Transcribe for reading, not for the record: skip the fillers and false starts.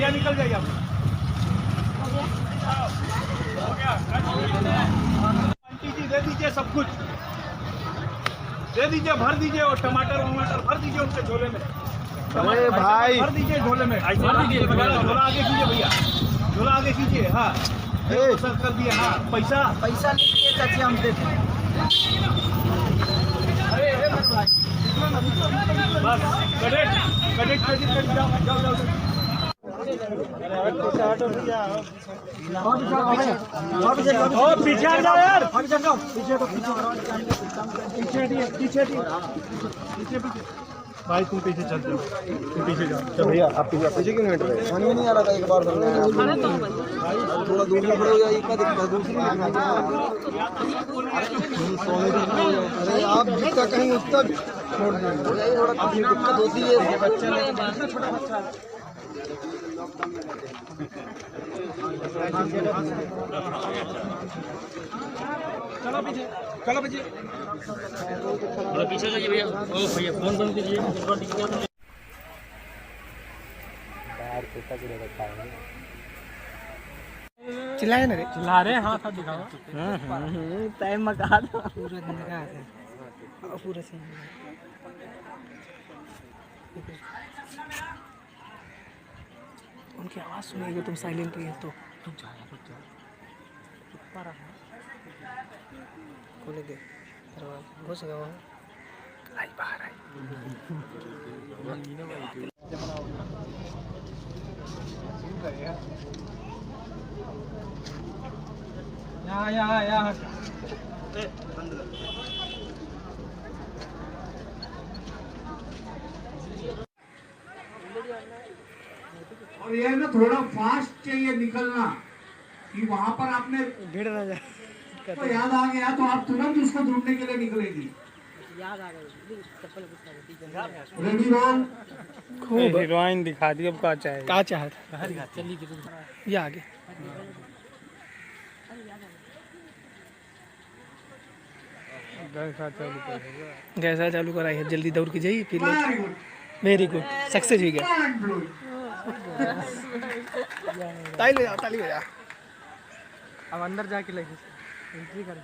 भैया निकल जाइए आप। आंटी जी दे दीजिए सब कुछ, दे दीजिए, भर दीजिए, और टमाटर वमाटर भर दीजिए उनके झोले में। अरे भाई भर दीजिए झोले में, भर दीजिए, झोला आगे कीजिए भैया, झोला आगे कीजिए। हाँ सर कर दिए। हाँ पैसा पैसा लीजिए चाची, हम देते हैं। बस कैडेट कैडेट कैडेट जाओ जाओ जाओ। और पीछे आ जाओ यार, पीछे पीछे पीछे भाई तुम पीछे चल जाओ, तुम पीछे जाओ। चल भैया आप पीछे क्यों नहीं हट रहे? समझ में नहीं आ रहा था एक बार थोड़ा दूर में खड़े हो जाइए, क्या दिक्कत है? दूसरी अरे आप जितना कहेंगे उतना छोड़ दीजिए, थोड़ा काफी दिक्कत होती है बच्चे छोटा बच्चा। चलो पीछे, चलो पीछे, पीछे जाइए भैया। ओ भैया फोन बंद कीजिए। चिल्लाए ना रे, चिल्ला रहे, हाथ हाथ दिखाओ। टाइम मका दो पूरा दिन का पूरा सीन। उनकी आवाज़ सुनेगी तुम साइलेंट रहिए तो रुक जा पा रहा खोले दे दरवाजा, घुस गया आई बाहर आई। यहाँ और ये ना थोड़ा फास्ट चाहिए निकलना, कि वहां पर आपने भीड़ ना जाए तो याद आ गया तो आप तुरंत उसको ढूंढने के लिए निकलेगी। याद आ गई रेडी रोल। खूब हीरोइन दिखा दी, अब का चाहे का चाहता ये आगे गैसा चालू कराई है, जल्दी दौड़ के जाइए फिर। Very good, very good, success हो गया। ताली बजा, ताली बजा। अब अंदर जाके लगी एंट्री कर।